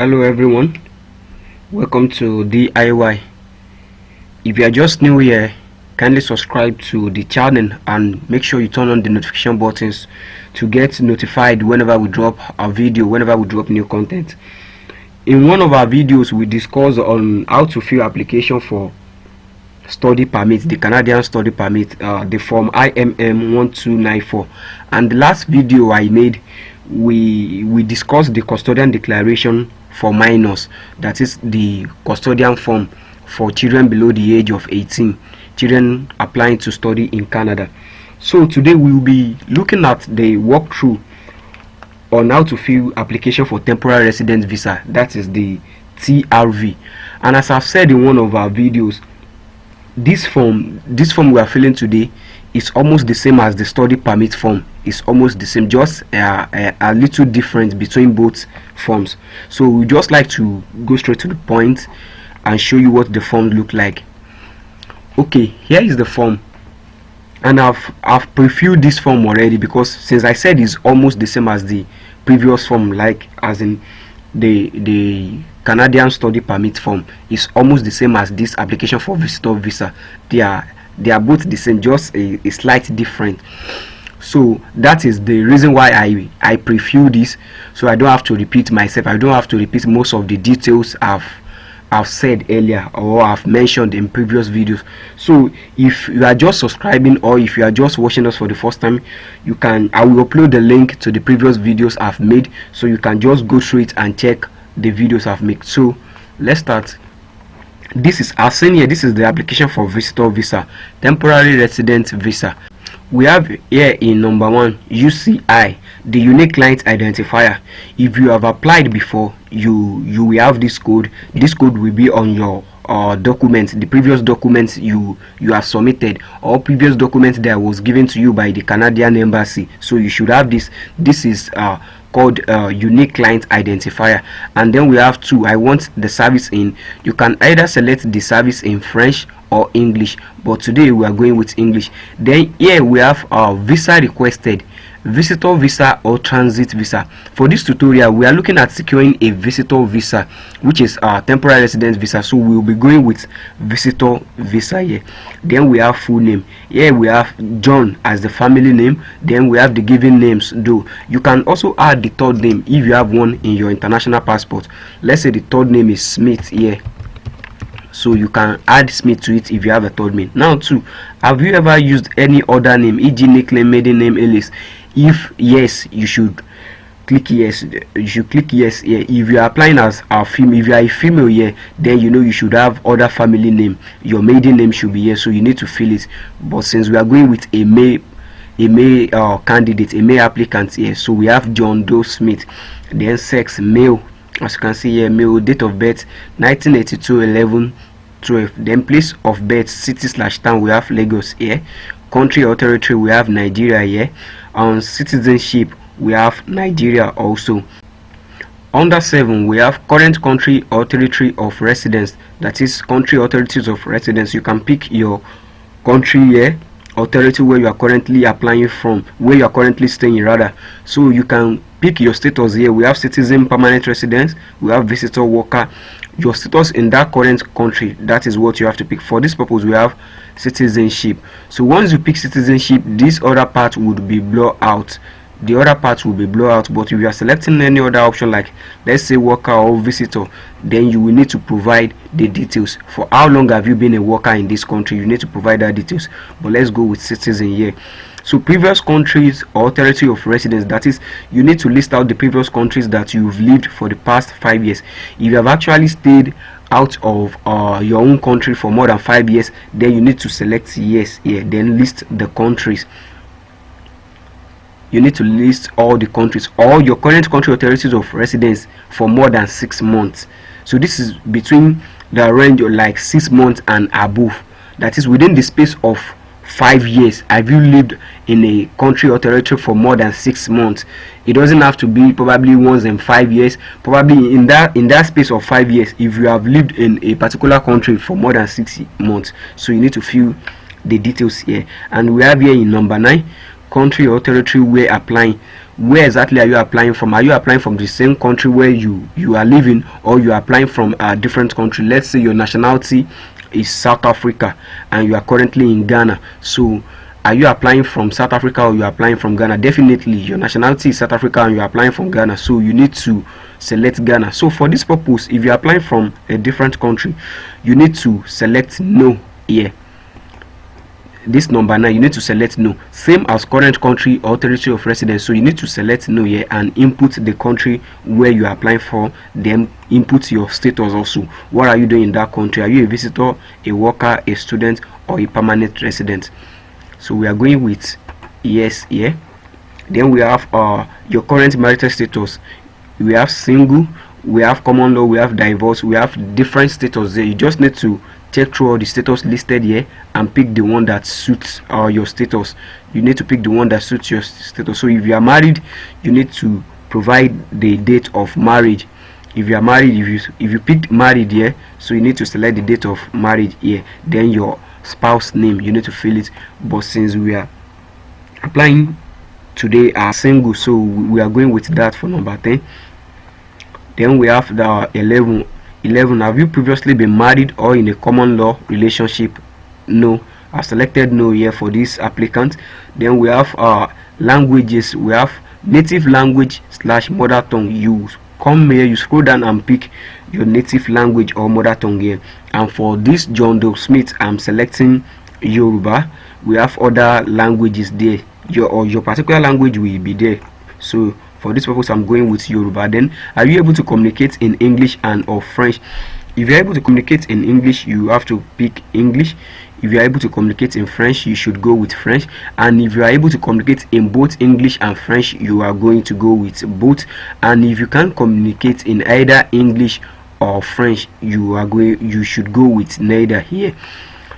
Hello everyone, welcome to DIY. If you are just new here, kindly subscribe to the channel and make sure you turn on the notification buttons to get notified whenever we drop a video, whenever we drop new content. In one of our videos, we discussed on how to fill application for study permit, the Canadian study permit, the form IMM 1294, and the last video I made, we discussed the custodian declaration for minors, that is the custodian form for children below the age of 18, children applying to study in Canada. So today we will be looking at the walkthrough on how to fill application for temporary resident visa, that is the TRV. And as I've said in one of our videos, this form we are filling today is almost the same as the study permit form. It's almost the same, just a little difference between both forms. So we just like to go straight to the point and show you what the form look like. Okay, here is the form, and I've previewed this form already, because since I said it's almost the same as the previous form, like as in the Canadian study permit form is almost the same as this application for visitor visa. They are both the same, just a slight different. So that is the reason why I preview this, so I don't have to repeat myself. I don't have to repeat most of the details I've said earlier or I've mentioned in previous videos. So if you are just subscribing or if you are just watching us for the first time, I will upload the link to the previous videos I've made, so you can just go through it and check the videos I've made. So let's start. This is, as seen here, this is the application for visitor visa, temporary resident visa. We have here in number 1 UCI, the unique client identifier. If you have applied before, you will have this code. This code will be on your documents, the previous documents you have submitted, or previous documents that was given to you by the Canadian embassy. So you should have this. This is called unique client identifier. And then we have 2, I want the service in. You can either select the service in French or English, but today we are going with English. Then here we have visa requested, visitor visa or transit visa. For this tutorial we are looking at securing a visitor visa, which is a temporary resident visa, so we will be going with visitor visa here. Then we have full name. Here we have John as the family name. Then we have the given names, though you can also add the third name if you have one in your international passport. Let's say the third name is Smith here, so you can add Smith to it if you have a third name. Now 2, have you ever used any other name, e.g. nickname, maiden name, alias? If yes, you should click yes. You should click yes here. If you are applying as a female, if you are a female here, then you should have other family name. Your maiden name should be here, so you need to fill it. But since we are going with a male candidate, a male applicant here, so we have John Doe Smith. Then sex, male, as you can see here, male. Date of birth 1982 11/12. Then place of birth, city/town, we have Lagos here. Country or territory, we have Nigeria here. On citizenship, we have Nigeria also. Under 7, we have current country or territory of residence, that is country or territories of residence. You can pick your country here or territory where you are currently applying from, where you are currently staying rather. So you can pick your status here. We have citizen, permanent residence, we have visitor, worker. Your status in that current country, that is what you have to pick. For this purpose we have citizenship. So once you pick citizenship, this other part would be blur out. The other part will be blur out. But if you are selecting any other option, like let's say worker or visitor, then you will need to provide the details. For how long have you been a worker in this country, you need to provide that details. But let's go with citizen here. So previous countries or territory of residence, that is, you need to list out the previous countries that you've lived for the past 5 years. If you have actually stayed out of your own country for more than 5 years, then you need to select yes here. Then list the countries. You need to list all the countries or your current country or territories of residence for more than 6 months. So this is between the range of like 6 months and above, that is within the space of 5 years. Have you lived in a country or territory for more than 6 months? It doesn't have to be probably once in 5 years, probably in that space of 5 years, if you have lived in a particular country for more than 6 months. So you need to fill the details here. And we have here in number 9, country or territory where applying. Where exactly are you applying from? Are you applying from the same country where you are living, or you are applying from a different country? Let's say your nationality is South Africa and you are currently in Ghana. So are you applying from South Africa or you are applying from Ghana? Definitely your nationality is South Africa and you are applying from Ghana, so you need to select Ghana. So for this purpose, if you are applying from a different country, you need to select no here. This number 9, you need to select no, same as current country or territory of residence. So you need to select no here and input the country where you are applying for, then input your status also. What are you doing in that country? Are you a visitor, a worker, a student, or a permanent resident? So we are going with yes here. Then we have your current marital status. We have single, we have common law, we have divorce, we have different status there. You just need to check through all the status listed here and pick the one that suits your status. You need to pick the one that suits your status. So if you are married, you need to provide the date of marriage. If you are married, if you picked married here, so you need to select the date of marriage here. Then your spouse name, you need to fill it. But since we are applying today as single, so we are going with that for number 10. Then we have the 11. Have you previously been married or in a common law relationship? No. I've selected no here for this applicant. Then we have languages. We have native language / mother tongue. You come here, you scroll down and pick your native language or mother tongue here. And for this John Doe Smith, I'm selecting Yoruba. We have other languages there. Your particular language will be there. So for this purpose, I'm going with Yoruba. Then are you able to communicate in English and or French? If you're able to communicate in English, you have to pick English. If you're able to communicate in French, you should go with French. And if you are able to communicate in both English and French, you are going to go with both. And if you can't communicate in either English or French, you should go with neither here.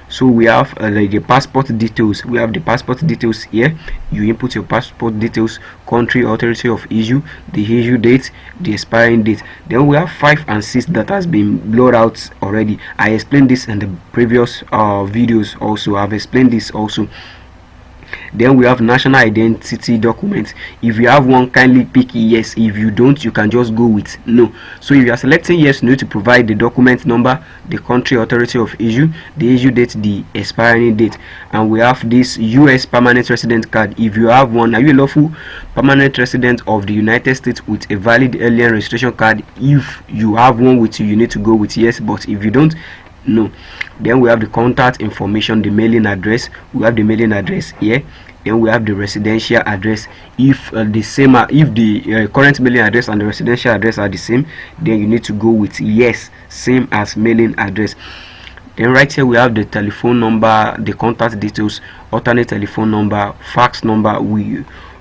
So we have the passport details. We have the passport details here. You input your passport details, country or territory of issue, the issue date, the expiring date. Then we have 5 and 6 that has been blurred out already. I explained this in the previous videos also. I've explained this also. Then we have national identity document. If you have one, kindly pick yes. If you don't, you can just go with no. So if you are selecting yes, you need to provide the document number, the country authority of issue, the issue date, the expiring date. And we have this US permanent resident card. If you have one, are you a lawful permanent resident of the United States with a valid alien registration card? If you have one with you, you need to go with yes. But if you don't, no. Then we have the contact information, the mailing address. We have the mailing address here. Then we have the residential address. If the current mailing address and the residential address are the same, then you need to go with yes, same as mailing address. Then right here we have the telephone number, the contact details, alternate telephone number, fax number.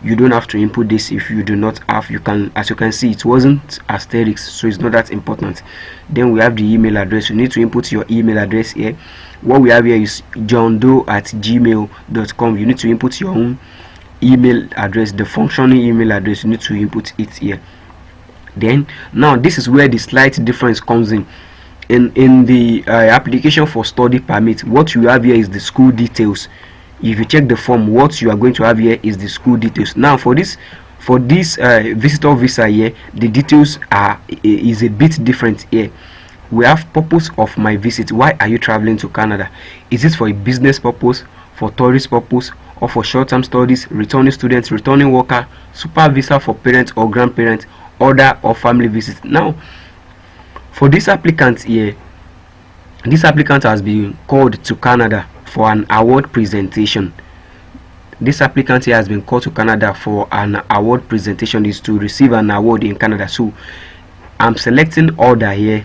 You don't have to input this if you do not have. You can, as you can see, it wasn't asterisk, so it's not that important. Then we have the email address. You need to input your email address here. What we have here is johndoe@gmail.com. You need to input your own email address, the functioning email address. You need to input it here. Then now this is where the slight difference comes in. In the application for study permit, what you have here is the school details. If you check the form, what you are going to have here is the school details. Now for this visitor visa here, the details is a bit different here. We have purpose of my visit. Why are you traveling to Canada? Is it for a business purpose, for tourist purpose, or for short-term studies, returning students, returning worker, super visa for parents or grandparents, other or family visit? Now for this applicant here, this applicant has been called to Canada for an award presentation. This applicant here has been called to Canada for an award presentation, is to receive an award in Canada. So I'm selecting order here.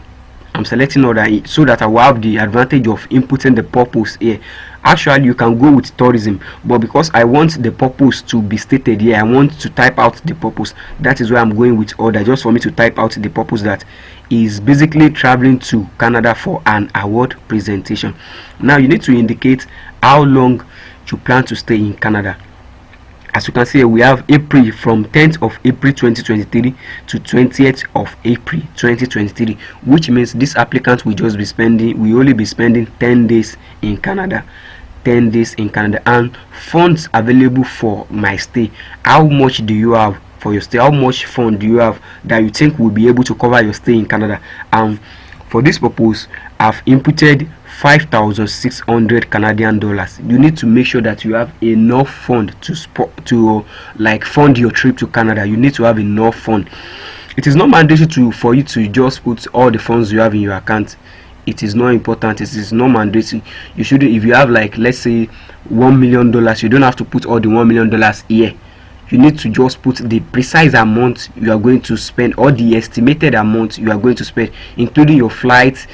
I'm selecting order so that I will have the advantage of inputting the purpose here. Actually, you can go with tourism, but because I want the purpose to be stated here, I want to type out the purpose. That is why I'm going with order, just for me to type out the purpose, that is basically traveling to Canada for an award presentation. Now you need to indicate how long you plan to stay in Canada. As you can see, we have April, from 10th of April 2023 to 20th of April 2023, which means this applicant will only be spending 10 days in Canada. 10 days in Canada, and funds available for my stay. How much do you have for your stay? How much fund do you have that you think will be able to cover your stay in Canada? For this purpose, I've inputted 5,600 Canadian dollars. You need to make sure that you have enough fund to like fund your trip to Canada. You need to have enough fund. It is not mandatory for you to just put all the funds you have in your account. It is not important. It is not mandatory. You should, if you have like, let's say $1 million, you don't have to put all the $1 million here. You need to just put the precise amount you are going to spend, or the estimated amount you are going to spend, including your flights,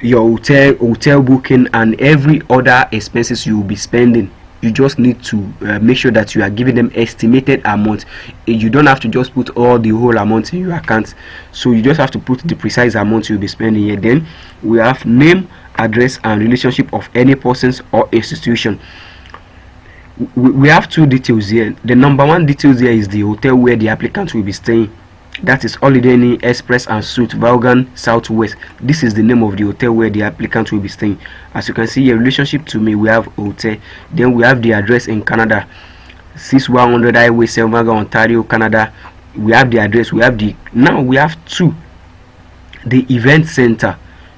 your hotel booking, and every other expenses you will be spending. You just need to make sure that you are giving them estimated amount. You don't have to just put all the whole amount in your account. So you just have to put the precise amount you'll be spending here. Then we have name, address, and relationship of any persons or institution. We have two details here. The number one details here is the hotel where the applicant will be staying. That is Holiday Inn Express and Suite Vaughan Southwest. This is the name of the hotel where the applicant will be staying. As you can see here, relationship to me, we have hotel. Then we have the address in Canada, 6100 Highway, Selvaga, Ontario, Canada. We have the address. We have now we have two. The event center,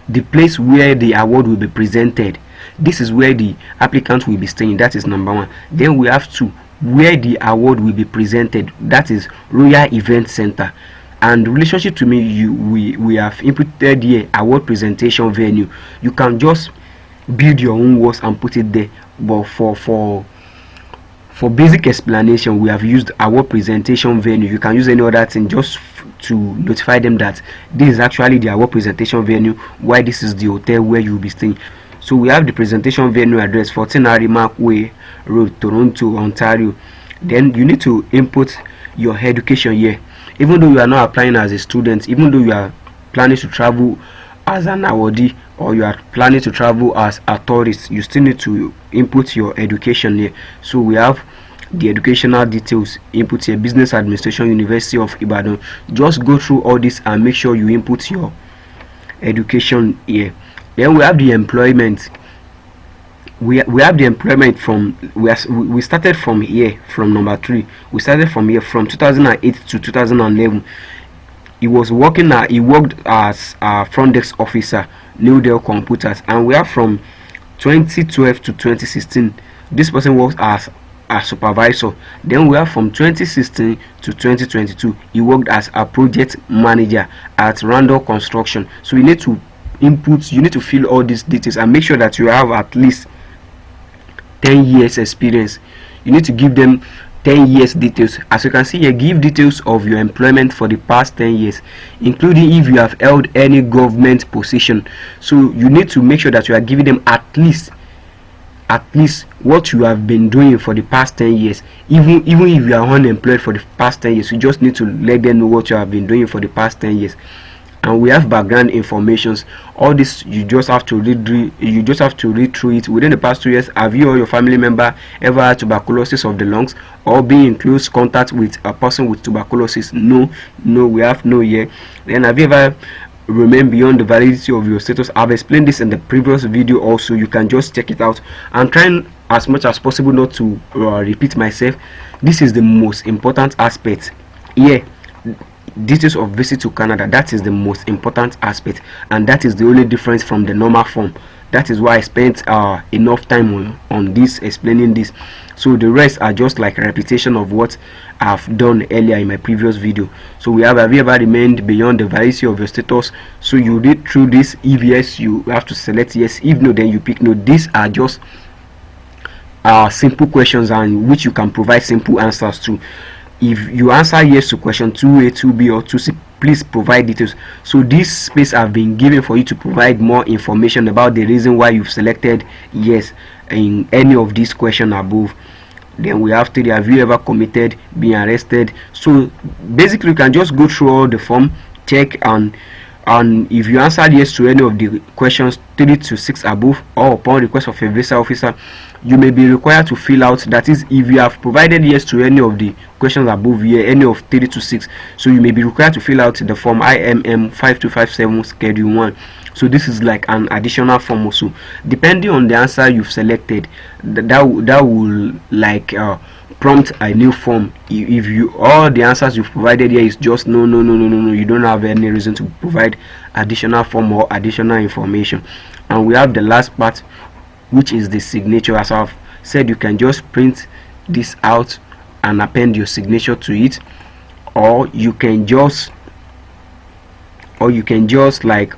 the place where the award will be presented. This is where the applicant will be staying. That is number one. Then we have two, where the award will be presented. That is Royal Event Center. And relationship to me, we have inputted here award presentation venue. You can just build your own words and put it there, but for basic explanation, we have used award presentation venue. You can use any other thing just to notify them that this is actually the award presentation venue, why this is the hotel where you will be staying. So we have the presentation venue address, 14 Harry Mark Way Road, Toronto, Ontario. Then you need to input your education here. Even though you are not applying as a student, even though you are planning to travel as an awardee, or you are planning to travel as a tourist, you still need to input your education here. So we have the educational details input here: Business Administration, University of Ibadan. Just go through all this and make sure you input your education here. Then we have the employment. We have the employment from, we started from here, from number 3. We started from here from 2008 to 2011. He worked as a front desk officer, New Dell Computers, and we are from 2012 to 2016. This person works as a supervisor. Then we are from 2016 to 2022. He worked as a project manager at Randall Construction. So you need to input, you need to fill all these details and make sure that you have at least 10 years experience. You need to give them 10 years details. As you can see here, give details of your employment for the past 10 years, including if you have held any government position. So you need to make sure that you are giving them at least what you have been doing for the past 10 years. Even if you are unemployed for the past 10 years, you just need to let them know what you have been doing for the past 10 years. And we have background informations. All this you just have to read through it. Within the past 2 years, have you or your family member ever had tuberculosis of the lungs, or been in close contact with a person with tuberculosis? No, we have no here. Then have you ever remained beyond the validity of your status? I've explained this in the previous video also. You can just check it out. I'm trying as much as possible not to repeat myself. This is the most important aspect here. Details of visit to Canada, that is the most important aspect, and that is the only difference from the normal form. That is why I spent enough time on this, explaining this. So the rest are just like a repetition of what I've done earlier in my previous video. So we have you ever remained beyond the validity of your status? So you read through this. If yes, you have to select yes. If no, then you pick no. These are just simple questions, and which you can provide simple answers to. If you answer yes to question 2A, 2B, or 2C, please provide details. So this space have been given for you to provide more information about the reason why you've selected yes in any of these questions above. Then we have 3, have you ever committed being arrested? So basically you can just go through all the form, check, and if you answered yes to any of the questions 3 to 6 above, or upon request of a visa officer, you may be required to fill out, that is, if you have provided yes to any of the questions above here, any of 3 to 6, so you may be required to fill out the form IMM 5257 schedule 1. So this is like an additional form also. Depending on the answer you've selected, that will like prompt a new form. If you all the answers you've provided here is just no, you don't have any reason to provide additional form or additional information. And we have the last part, which is the signature. As I've said, you can just print this out and append your signature to it, or you can just like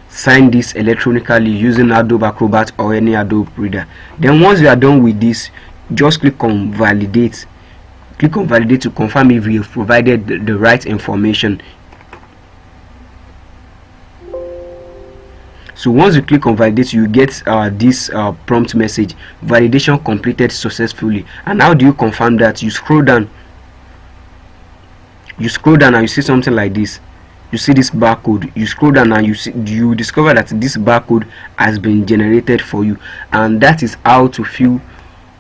sign this electronically using Adobe Acrobat or any Adobe Reader. Then once you are done with this, just click on validate to confirm if you have provided the right information. So once you click on validate, you get this prompt message, validation completed successfully. And how do you confirm that? You scroll down and you see something like this. You see this barcode. You scroll down and you discover that this barcode has been generated for you, and that is how to fill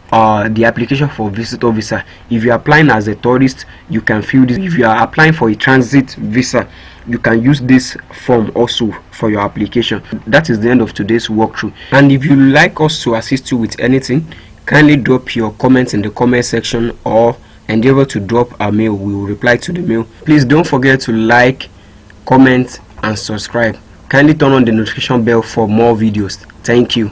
the application for visitor visa. If you are applying as a tourist, you can fill this. If you are applying for a transit visa, you can use this form also for your application. That is the end of today's walkthrough. And if you like us to assist you with anything, kindly drop your comments in the comment section or endeavor to drop a mail. We will reply to the mail. Please don't forget to like, comment and subscribe. Kindly turn on the notification bell for more videos. Thank you.